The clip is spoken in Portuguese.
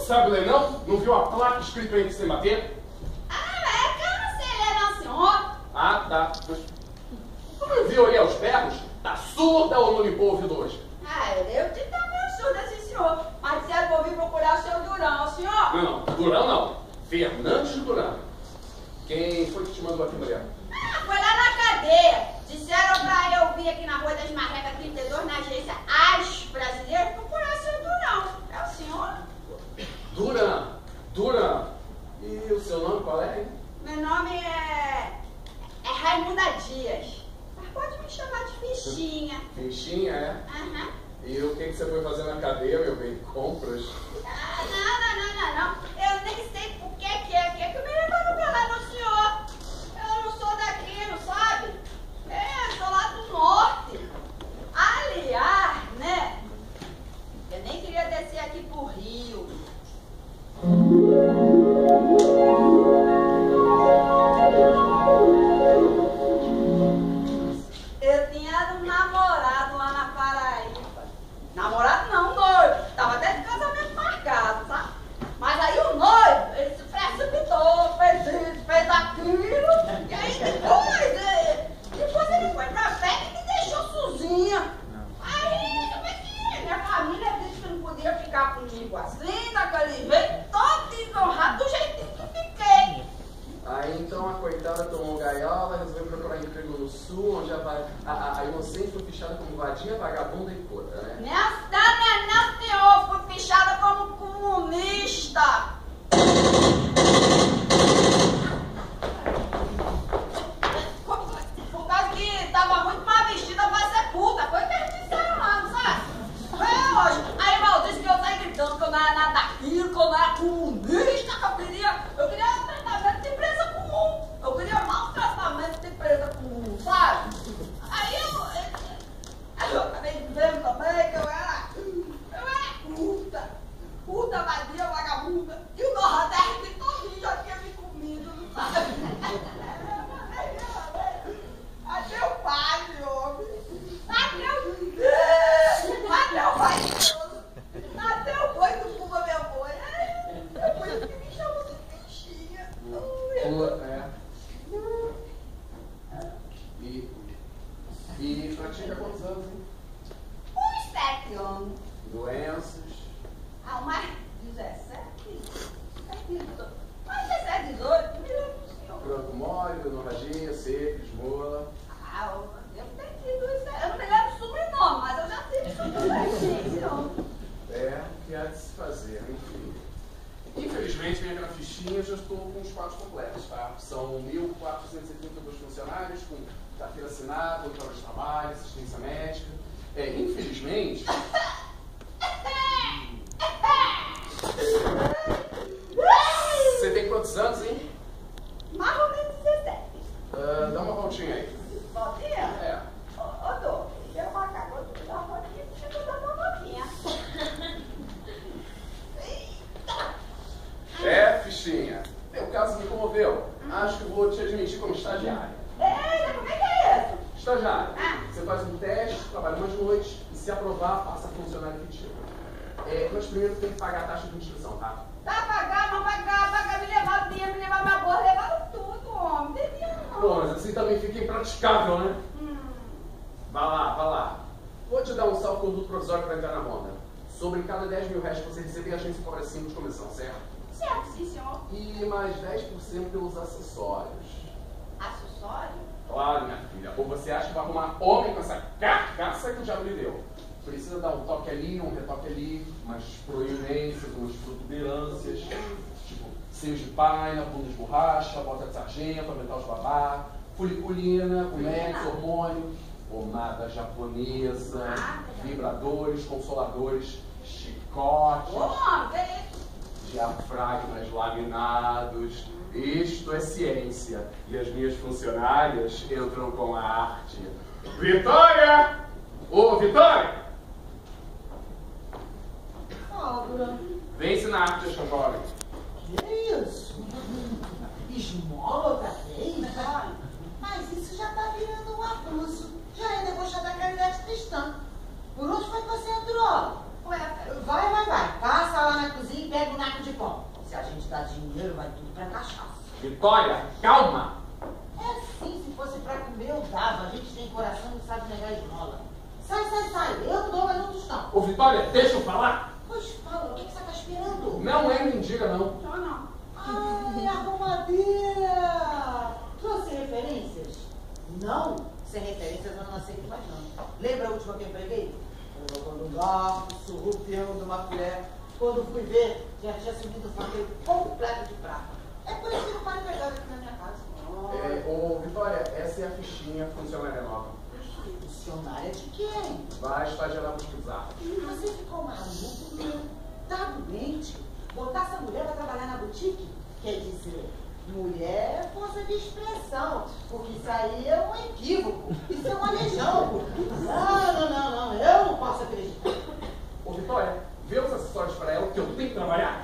sabe ler não? Não viu a placa escrita aí sem bater? Ah, é que eu não sei ler não, senhor. Ah, tá. Mas tu não viu aí aos berros? Tá surda ou não limpou o ouvido hoje? Ah, eu devo de estar meio surda, sim, senhor. Mas disseram que eu vim procurar o seu Durão, senhor. Não, Durão não. Fernandes Durão. Quem foi que te mandou aqui, mulher? Ah, foi lá na cadeia. Disseram pra eu vir aqui na Rua das Marrecas 32, na agência AS Brasileira, procurar o seu Durão. É o senhor? Durão. E o seu nome qual é, hein? Meu nome é Raimunda Dias. Mas pode me chamar de Fichinha. Fichinha, é? Aham. E o que você foi fazer na cadeia, meu bem? Compras? Ah, não. Eu nem sei por que me levaram pra lá no senhor. Eu não sou daqui, não sabe? Eu sou lá do norte. Aliás, né? Eu nem queria descer aqui pro Rio. Eu tinha um namorado lá na Paraíba. Namorado não, noivo. Tava até de casamento marcado, sabe? Mas aí o noivo, ele se precipitou, fez isso, fez aquilo. E aí depois ele foi pra festa e me deixou sozinha. Aí, como é que é? Minha família disse que não podia ficar comigo assim, daquele jeito, todo desonrado, do jeitinho que fiquei. Aí então a coitada tomou gaiola, resolveu procurar emprego no sul, onde a inocente foi fichada como vadinha, vagabunda e puta, né? Não, senhor, fui fichada como comunista. Por causa que tava muito mal vestida pra ser puta. Foi o que eles disseram lá, não sabe? Foi hoje. Aí, irmão, disse que eu saí gritando que eu não era nada daquilo, que eu não era comunista, que eu queria um tratamento de empresa comum. Eu queria mau tratamento de empresa comum, sabe? Aí eu acabei dizendo também que eu era puta, vadia, vagabunda. E o Nordeste todinho já tinha me comido, não sabe? Até o padre, homem. Até o pai todo. Até o boi do Cuba, meu boi. É por isso que me chamam de Fichinha. E pratica quantos anos, hein? Uns 7 anos. Doenças? Ah, mais 17? Mais 17, 18, me lembro do senhor. Branco mole, hemorragia, seca, esmola. Ah, eu devo ter tido isso. Eu não me lembro do sobrenome, mas eu já tive isso também, senhor. É, que há de se fazer, enfim. Infelizmente, minha fichinha já estou com os quadros completos, tá? São 1.432 funcionários, com carteira assinada, 8 horas de trabalho, assistência médica. Infelizmente... Você tem quantos anos, hein? Mais ou menos 17. Dá uma voltinha aí. Voltinha? É. Ô, Dô, eu vou acabar de dar uma voltinha, deixa eu dar uma voltinha. Fichinha. Teu caso me comoveu. Acho que vou te admitir como estagiária. Eita, como é que é isso? Estagiária. Você faz um teste, trabalha umas noites e se aprovar, passa a funcionário efetivo. Mas primeiro tem que pagar a taxa de inscrição, tá? Tá, pagar, me levar o dinheiro, me levar minha bolsa, levaram tudo, homem. Devia não. Pô, mas assim também fica impraticável, né? Vai lá. Vou te dar um salvo-conduto provisório para entrar na ronda. Sobre cada 10 mil reais que você receber, a gente cobra 5 de comissão, certo? Certo, sim, senhor. E mais 10% pelos acessórios. Acessório? Claro, minha filha. Ou você acha que vai arrumar homem com essa carcaça que o diabo lhe deu? Precisa dar um toque ali, um retoque ali, umas proeminências, umas protuberâncias, tipo seios de paina, bunda de borracha, bota de sargento, aumentar os babá, foliculina, comex, hormônio, pomada japonesa, vibradores, consoladores, chicotes, diafragmas laminados. Isto é ciência. E as minhas funcionárias entram com a arte. Vitória! Ô, Vitória! Abra. Vem ensinar arte esta jovem. Que isso? Esmola outra vez? Mas isso já tá virando um abuso. Já é debochar da caridade cristã. Por onde foi que você entrou? Ué, Vai. Passa lá na cozinha e pega o naco Vitória, calma! É sim, se fosse pra comer eu dava. A gente tem coração e não sabe negar esmola. Sai, sai, sai. Eu não dou mais um tostão. Ô Vitória, deixa eu falar! Pois fala, o que você tá esperando? Não é mendiga, não. Não, não. Ai, arrumadeira! Trouxe referências? Não? Sem referências eu não aceito mais não. Lembra a última que eu empreguei? Eu jogando um garfo, surrupiando de uma colher. Quando fui ver, já tinha subido o faqueiro completo de prata. É por isso que não pode pegar aqui na minha casa. Ô Vitória, essa é a fichinha funcionária nova. Funcionária de quem? Vai estagiar na pesquisar. Você ficou maluco, né? Tá doente? Botar essa mulher pra trabalhar na boutique? Quer dizer, mulher é força de expressão, porque isso aí é um equívoco, isso é uma legião. Não, eu não posso acreditar. Ô Vitória, vê os acessórios para ela que eu tenho que trabalhar.